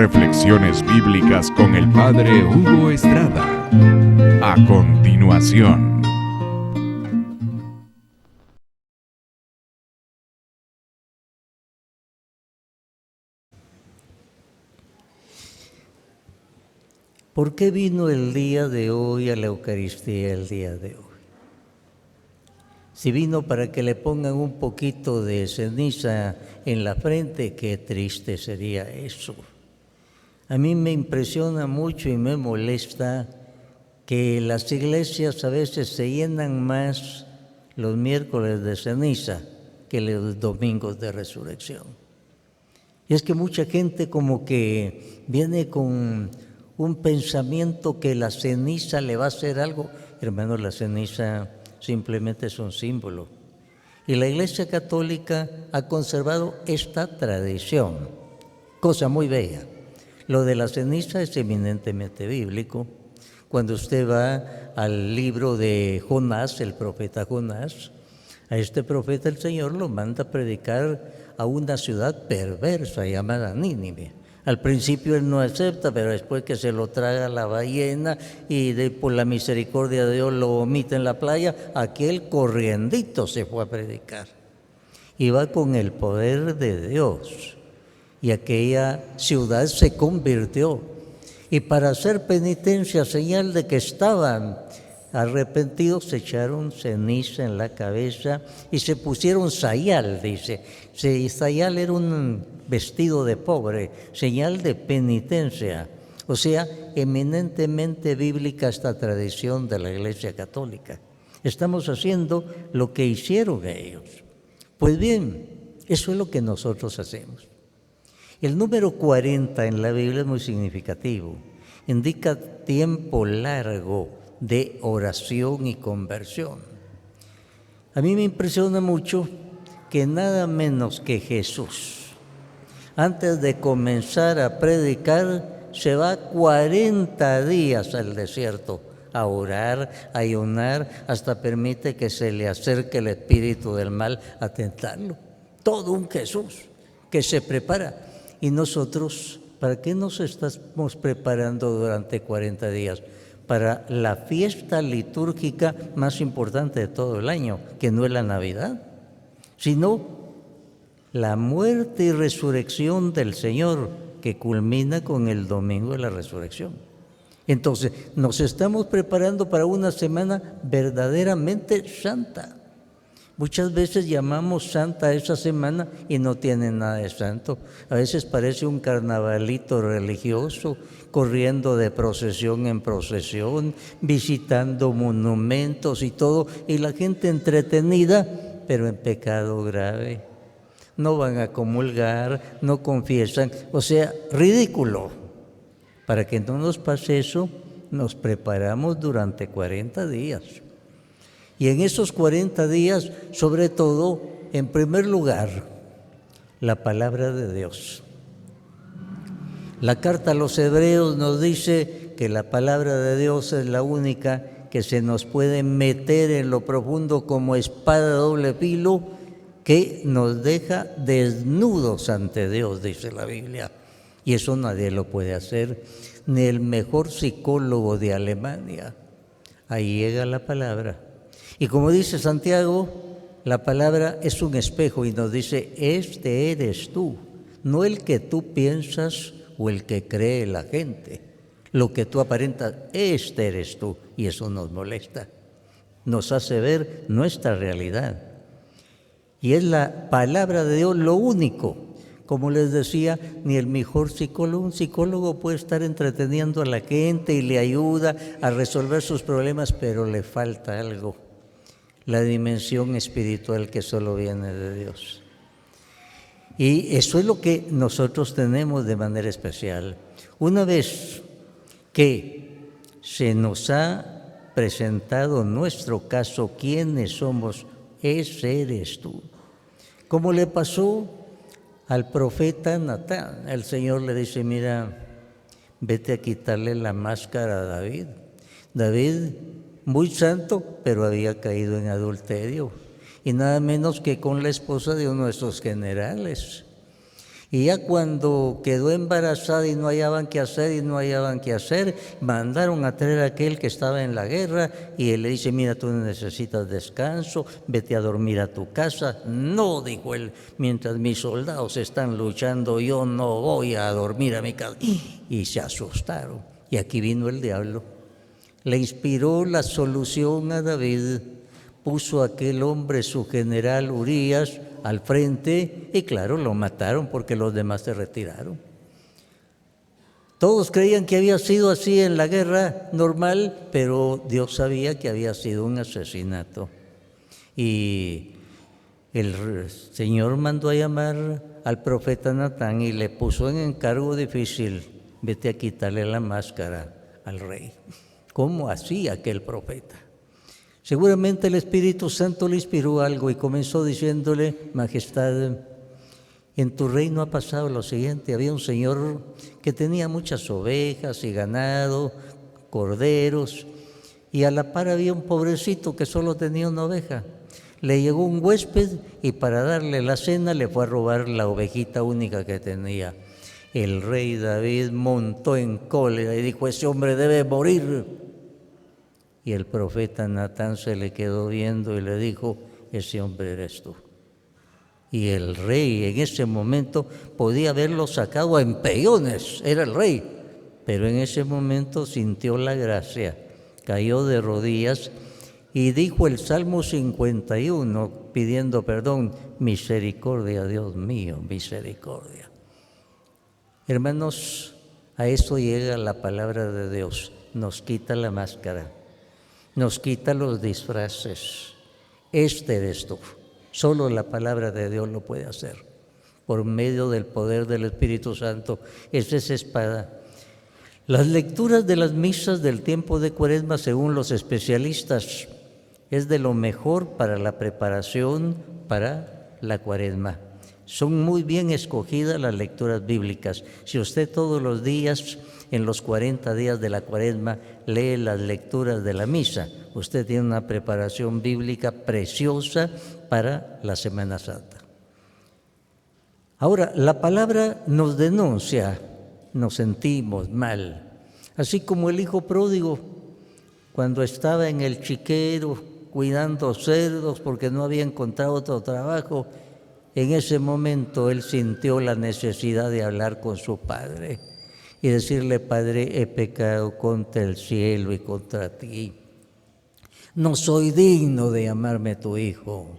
Reflexiones bíblicas con el Padre Hugo Estrada. A continuación. ¿Por qué vino el día de hoy a la Eucaristía el día de hoy? Si vino para que le pongan un poquito de ceniza en la frente, qué triste sería eso. A mí me impresiona mucho y me molesta que las iglesias a veces se llenan más los miércoles de ceniza que los domingos de resurrección. Y es que mucha gente como que viene con un pensamiento que la ceniza le va a hacer algo. Hermanos, la ceniza simplemente es un símbolo. Y la Iglesia Católica ha conservado esta tradición, cosa muy bella. Lo de la ceniza es eminentemente bíblico. Cuando usted va al libro de Jonás, el profeta Jonás, a este profeta el Señor lo manda a predicar a una ciudad perversa llamada Nínive. Al principio él no acepta, pero después que se lo traga la ballena y por la misericordia de Dios lo vomita en la playa, aquel corriendito se fue a predicar. Y va con el poder de Dios. Y aquella ciudad se convirtió. Y para hacer penitencia, señal de que estaban arrepentidos, se echaron ceniza en la cabeza y se pusieron sayal, dice. Sayal era un vestido de pobre, señal de penitencia. O sea, eminentemente bíblica esta tradición de la Iglesia Católica. Estamos haciendo lo que hicieron ellos. Pues bien, eso es lo que nosotros hacemos. El número 40 en la Biblia es muy significativo. Indica tiempo largo de oración y conversión. A mí me impresiona mucho que nada menos que Jesús, antes de comenzar a predicar, se va 40 días al desierto a orar, a ayunar, hasta permite que se le acerque el espíritu del mal a tentarlo. Todo un Jesús que se prepara. Y nosotros, ¿para qué nos estamos preparando durante 40 días? Para la fiesta litúrgica más importante de todo el año, que no es la Navidad, sino la muerte y resurrección del Señor, que culmina con el domingo de la resurrección. Entonces, nos estamos preparando para una semana verdaderamente santa. Muchas veces llamamos santa a esa semana y no tiene nada de santo. A veces parece un carnavalito religioso, corriendo de procesión en procesión, visitando monumentos y todo, y la gente entretenida, pero en pecado grave. No van a comulgar, no confiesan, o sea, ridículo. Para que no nos pase eso, nos preparamos durante 40 días. Y en esos 40 días, sobre todo, en primer lugar, la palabra de Dios. La carta a los Hebreos nos dice que la palabra de Dios es la única que se nos puede meter en lo profundo como espada de doble filo, que nos deja desnudos ante Dios, dice la Biblia. Y eso nadie lo puede hacer, ni el mejor psicólogo de Alemania. Ahí llega la palabra. Y como dice Santiago, la palabra es un espejo y nos dice, este eres tú, no el que tú piensas o el que cree la gente. Lo que tú aparentas, este eres tú, y eso nos molesta. Nos hace ver nuestra realidad. Y es la palabra de Dios lo único. Como les decía, ni el mejor psicólogo, un psicólogo puede estar entreteniendo a la gente y le ayuda a resolver sus problemas, pero le falta algo. La dimensión espiritual que solo viene de Dios. Y eso es lo que nosotros tenemos de manera especial. Una vez que se nos ha presentado nuestro caso, ¿quiénes somos? Ese eres tú. Como le pasó al profeta Natán, el Señor le dice, mira, vete a quitarle la máscara a David. David, muy santo, pero había caído en adulterio, y nada menos que con la esposa de uno de esos generales. Y ya cuando quedó embarazada y no hallaban qué hacer, mandaron a traer a aquel que estaba en la guerra y él le dice, mira, tú necesitas descanso, vete a dormir a tu casa. No, dijo él, mientras mis soldados están luchando, yo no voy a dormir a mi casa. Y se asustaron. Y aquí vino el diablo. Le inspiró la solución a David. Puso a aquel hombre, su general Urías, al frente y claro, lo mataron porque los demás se retiraron. Todos creían que había sido así en la guerra normal, pero Dios sabía que había sido un asesinato. Y el Señor mandó a llamar al profeta Natán y le puso en encargo difícil, vete a quitarle la máscara al rey. ¿Cómo hacía aquel profeta? Seguramente el Espíritu Santo le inspiró algo y comenzó diciéndole, Majestad, en tu reino ha pasado lo siguiente, había un señor que tenía muchas ovejas y ganado, corderos, y a la par había un pobrecito que solo tenía una oveja. Le llegó un huésped y para darle la cena le fue a robar la ovejita única que tenía. El rey David montó en cólera y dijo, ese hombre debe morir. Y el profeta Natán se le quedó viendo y le dijo, ese hombre eres tú. Y el rey en ese momento podía haberlo sacado a empellones, era el rey, pero en ese momento sintió la gracia, cayó de rodillas y dijo el Salmo 51 pidiendo perdón, misericordia, Dios mío, misericordia. Hermanos, a eso llega la palabra de Dios, nos quita la máscara. Nos quita los disfraces. Este eres tú. Solo la palabra de Dios lo puede hacer. Por medio del poder del Espíritu Santo. Es esa espada. Las lecturas de las misas del tiempo de Cuaresma, según los especialistas, es de lo mejor para la preparación para la Cuaresma. Son muy bien escogidas las lecturas bíblicas. Si usted todos los días, en los 40 días de la Cuaresma, lee las lecturas de la misa, usted tiene una preparación bíblica preciosa para la Semana Santa. Ahora, la palabra nos denuncia, nos sentimos mal, así como el hijo pródigo, cuando estaba en el chiquero cuidando cerdos porque no había encontrado otro trabajo, en ese momento él sintió la necesidad de hablar con su padre y decirle, Padre, he pecado contra el cielo y contra ti. No soy digno de llamarme tu hijo.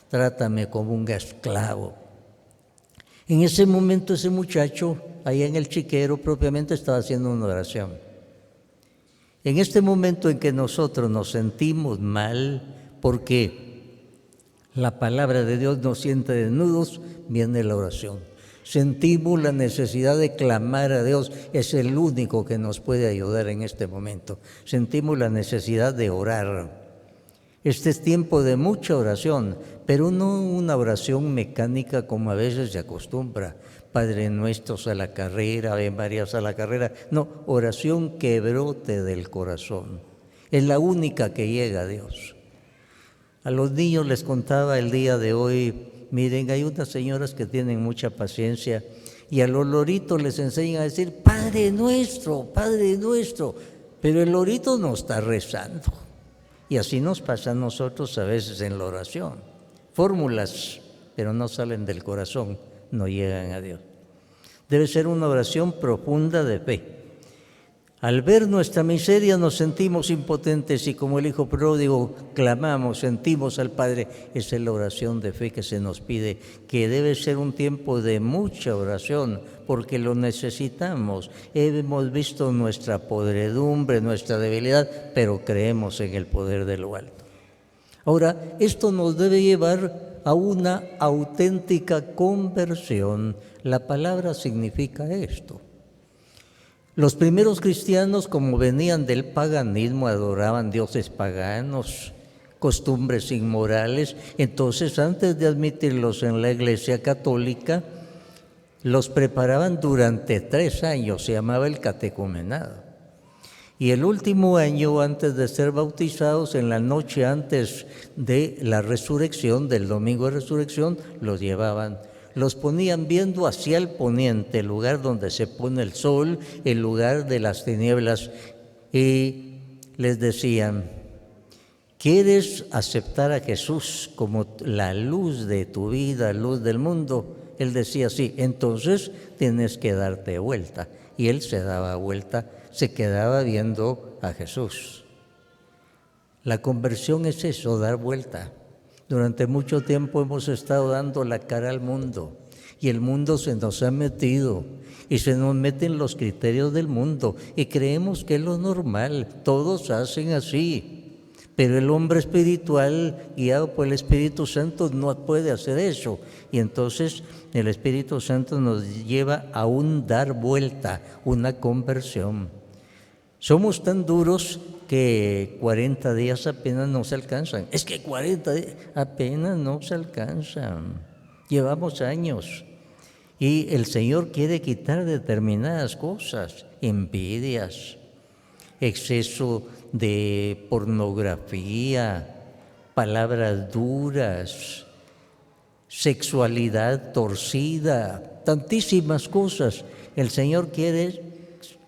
Trátame como un esclavo. En ese momento ese muchacho, allá en el chiquero, propiamente estaba haciendo una oración. En este momento en que nosotros nos sentimos mal porque la palabra de Dios nos siente desnudos, viene la oración. Sentimos la necesidad de clamar a Dios, es el único que nos puede ayudar en este momento. Sentimos la necesidad de orar. Este es tiempo de mucha oración, pero no una oración mecánica como a veces se acostumbra. Padre nuestros a la carrera, Ave Marías a la carrera. No, oración que brote del corazón. Es la única que llega a Dios. A los niños les contaba el día de hoy, miren, hay unas señoras que tienen mucha paciencia y a los loritos les enseñan a decir, Padre nuestro, pero el lorito no está rezando. Y así nos pasa a nosotros a veces en la oración. Fórmulas, pero no salen del corazón, no llegan a Dios. Debe ser una oración profunda de fe. Al ver nuestra miseria nos sentimos impotentes y como el hijo pródigo clamamos, sentimos al Padre. Esa es la oración de fe que se nos pide, que debe ser un tiempo de mucha oración porque lo necesitamos. Hemos visto nuestra podredumbre, nuestra debilidad, pero creemos en el poder de lo alto. Ahora, esto nos debe llevar a una auténtica conversión. La palabra significa esto. Los primeros cristianos, como venían del paganismo, adoraban dioses paganos, costumbres inmorales. Entonces, antes de admitirlos en la Iglesia Católica, los preparaban durante 3 años, se llamaba el catecumenado. Y el último año, antes de ser bautizados, en la noche antes de la resurrección, del domingo de resurrección, los los ponían viendo hacia el poniente, el lugar donde se pone el sol, el lugar de las tinieblas, y les decían: ¿quieres aceptar a Jesús como la luz de tu vida, luz del mundo? Él decía: sí, entonces tienes que darte vuelta. Y él se daba vuelta, se quedaba viendo a Jesús. La conversión es eso, dar vuelta. Durante mucho tiempo hemos estado dando la cara al mundo, y el mundo se nos ha metido, y se nos meten los criterios del mundo, y creemos que es lo normal, todos hacen así. Pero el hombre espiritual, guiado por el Espíritu Santo, no puede hacer eso. Y entonces el Espíritu Santo nos lleva a un dar vuelta, una conversión. Somos tan duros que 40 días apenas nos alcanzan. Es que 40 días apenas nos alcanzan. Llevamos años. Y el Señor quiere quitar determinadas cosas, envidias, exceso de pornografía, palabras duras, sexualidad torcida, tantísimas cosas. El Señor quiere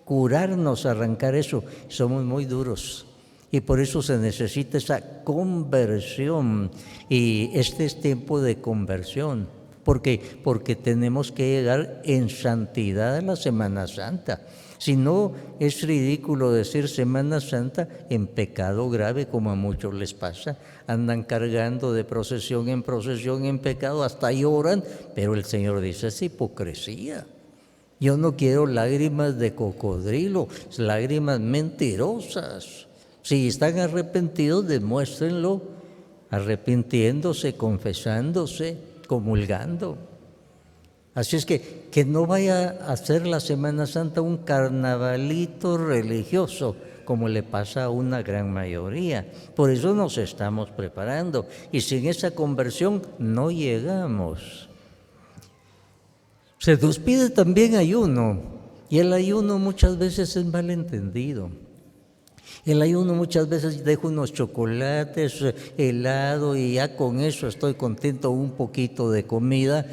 curarnos, arrancar eso. Somos muy duros y por eso se necesita esa conversión, y este es tiempo de conversión. ¿Por qué? Porque tenemos que llegar en santidad a la Semana Santa. Si no, es ridículo decir Semana Santa en pecado grave, como a muchos les pasa. Andan cargando de procesión en pecado, hasta lloran, pero el Señor dice: es hipocresía. Yo no quiero lágrimas de cocodrilo, lágrimas mentirosas. Si están arrepentidos, demuéstrenlo, arrepintiéndose, confesándose, comulgando. Así es que no vaya a hacer la Semana Santa un carnavalito religioso, como le pasa a una gran mayoría. Por eso nos estamos preparando, y sin esa conversión no llegamos. Se nos pide también ayuno, y el ayuno muchas veces es malentendido. El ayuno muchas veces dejo unos chocolates, helado, y ya con eso estoy contento, un poquito de comida.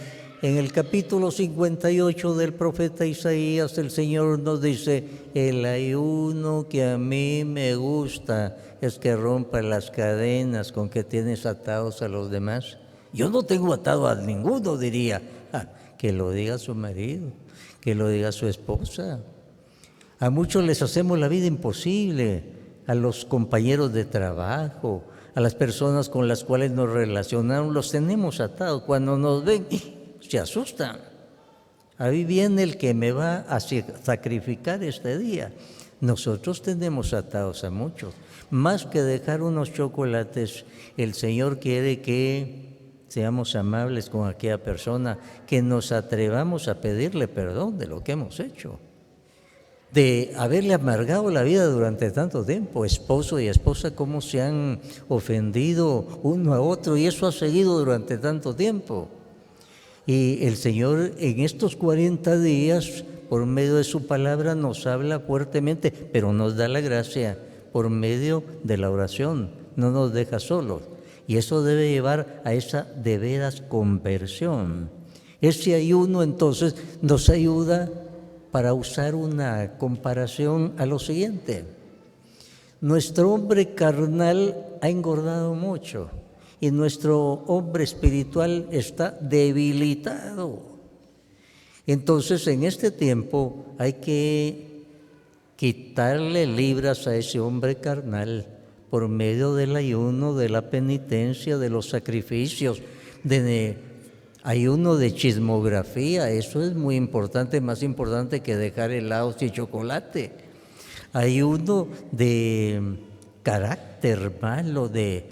En el capítulo 58 del profeta Isaías, el Señor nos dice: el ayuno que a mí me gusta es que rompa las cadenas con que tienes atados a los demás. Yo no tengo atado a ninguno, diría. Que lo diga su marido, que lo diga su esposa. A muchos les hacemos la vida imposible, a los compañeros de trabajo, a las personas con las cuales nos relacionamos, los tenemos atados. Cuando nos ven, se asustan. Ahí viene el que me va a sacrificar este día. Nosotros tenemos atados a muchos. Más que dejar unos chocolates, el Señor quiere que seamos amables con aquella persona, que nos atrevamos a pedirle perdón de lo que hemos hecho, de haberle amargado la vida durante tanto tiempo. Esposo y esposa, cómo se han ofendido uno a otro, y eso ha seguido durante tanto tiempo. Y el Señor en estos 40 días, por medio de su palabra, nos habla fuertemente, pero nos da la gracia por medio de la oración, no nos deja solos. Y eso debe llevar a esa de veras conversión. Ese ayuno entonces nos ayuda para usar una comparación a lo siguiente. Nuestro hombre carnal ha engordado mucho y nuestro hombre espiritual está debilitado. Entonces, en este tiempo hay que quitarle libras a ese hombre carnal por medio del ayuno, de la penitencia, de los sacrificios, de ayuno de chismografía. Eso es muy importante, más importante que dejar helados y chocolate. Ayuno de carácter malo, de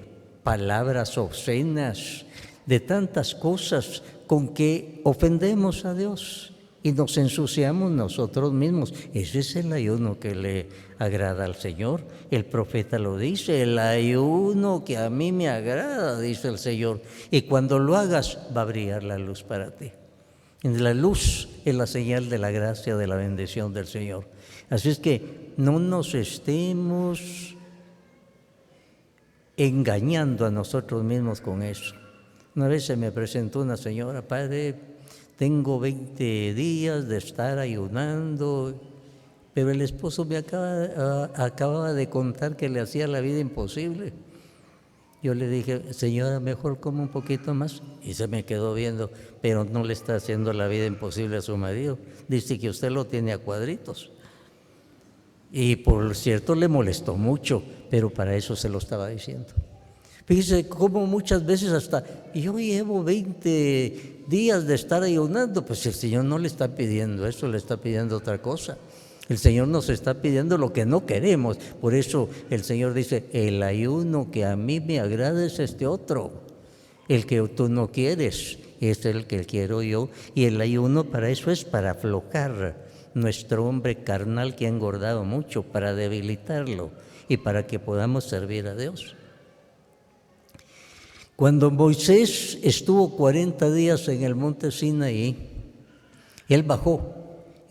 palabras obscenas, de tantas cosas con que ofendemos a Dios y nos ensuciamos nosotros mismos. Ese es el ayuno que le agrada al Señor. El profeta lo dice: el ayuno que a mí me agrada, dice el Señor. Y cuando lo hagas, va a brillar la luz para ti. La luz es la señal de la gracia, de la bendición del Señor. Así es que no nos estemos engañando a nosotros mismos con eso. Una vez se me presentó una señora: padre, tengo 20 días de estar ayunando, pero el esposo me acababa de contar que le hacía la vida imposible. Yo le dije, señora, mejor come un poquito más. Y se me quedó viendo, pero no le está haciendo la vida imposible a su marido. Dice que usted lo tiene a cuadritos. Y por cierto le molestó mucho, pero para eso se lo estaba diciendo. Fíjese cómo muchas veces hasta, yo llevo 20 días de estar ayunando, pues el Señor no le está pidiendo eso, le está pidiendo otra cosa. El Señor nos está pidiendo lo que no queremos. Por eso el Señor dice, el ayuno que a mí me agrada es este otro. El que tú no quieres es el que quiero yo. Y el ayuno para eso es para aflojar nuestro hombre carnal que ha engordado mucho, para debilitarlo y para que podamos servir a Dios. Cuando Moisés estuvo 40 días en el monte Sinaí, él bajó.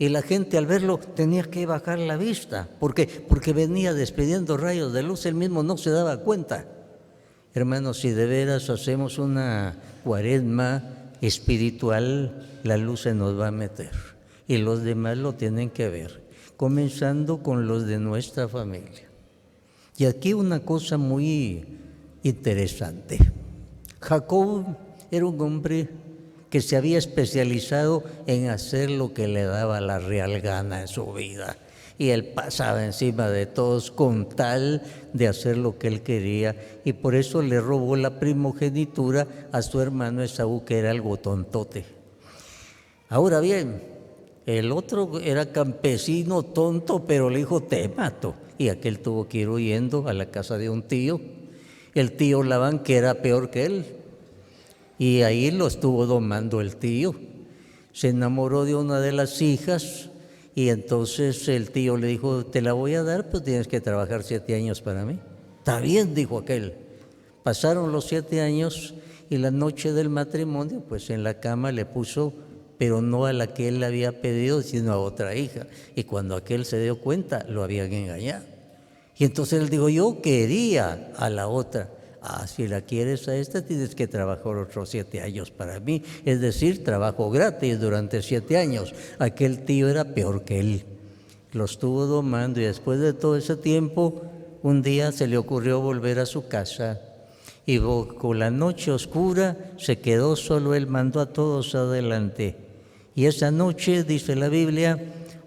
Y la gente al verlo tenía que bajar la vista. ¿Por qué? Porque venía despidiendo rayos de luz, él mismo no se daba cuenta. Hermanos, si de veras hacemos una cuaresma espiritual, la luz se nos va a meter. Y los demás lo tienen que ver, comenzando con los de nuestra familia. Y aquí una cosa muy interesante. Jacob era un hombre que se había especializado en hacer lo que le daba la real gana en su vida. Y él pasaba encima de todos con tal de hacer lo que él quería. Y por eso le robó la primogenitura a su hermano Esaú, que era algo tontote. Ahora bien, el otro era campesino tonto, pero le dijo, te mato. Y aquel tuvo que ir huyendo a la casa de un tío. El tío Labán, que era peor que él. Y ahí lo estuvo domando el tío. Se enamoró de una de las hijas y entonces el tío le dijo, te la voy a dar, pero tienes que trabajar 7 años para mí. Está bien, dijo aquel. Pasaron los 7 años y la noche del matrimonio, pues en la cama le puso, pero no a la que él le había pedido, sino a otra hija. Y cuando aquel se dio cuenta, lo habían engañado. Y entonces él dijo, yo quería a la otra. Si la quieres a esta, tienes que trabajar otros 7 años para mí. Es decir, trabajo gratis durante 7 años. Aquel tío era peor que él. Lo estuvo domando y después de todo ese tiempo, un día se le ocurrió volver a su casa. Y con la noche oscura se quedó solo, él mandó a todos adelante. Y esa noche, dice la Biblia,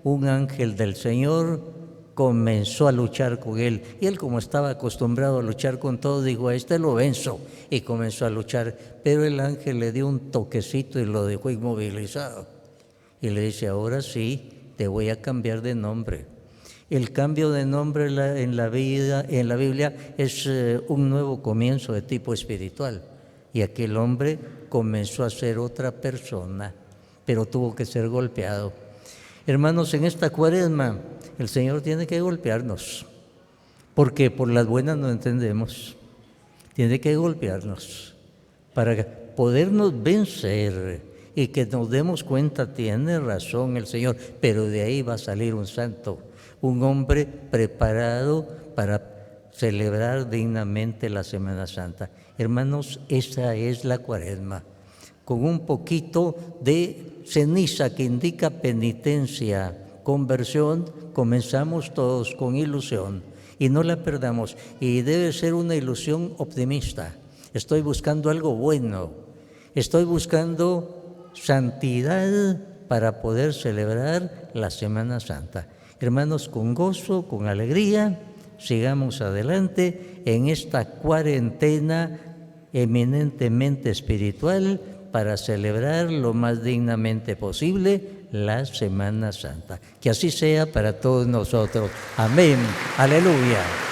un ángel del Señor comenzó a luchar con él. Y él, como estaba acostumbrado a luchar con todo, dijo, a este lo venzo. Y comenzó a luchar. Pero el ángel le dio un toquecito y lo dejó inmovilizado. Y le dice, ahora sí, te voy a cambiar de nombre. El cambio de nombre en la Biblia es un nuevo comienzo de tipo espiritual. Y aquel hombre comenzó a ser otra persona, pero tuvo que ser golpeado. Hermanos, en esta cuaresma el Señor tiene que golpearnos, porque por las buenas no entendemos. Tiene que golpearnos para podernos vencer y que nos demos cuenta, tiene razón el Señor, pero de ahí va a salir un santo, un hombre preparado para celebrar dignamente la Semana Santa. Hermanos, esa es la cuaresma, con un poquito de ceniza que indica penitencia, conversión. Comenzamos todos con ilusión y no la perdamos, y debe ser una ilusión optimista. Estoy buscando algo bueno, estoy buscando santidad para poder celebrar la Semana Santa. Hermanos, con gozo, con alegría, sigamos adelante en esta cuarentena eminentemente espiritual para celebrar lo más dignamente posible la Semana Santa. Que así sea para todos nosotros. Amén. Aleluya.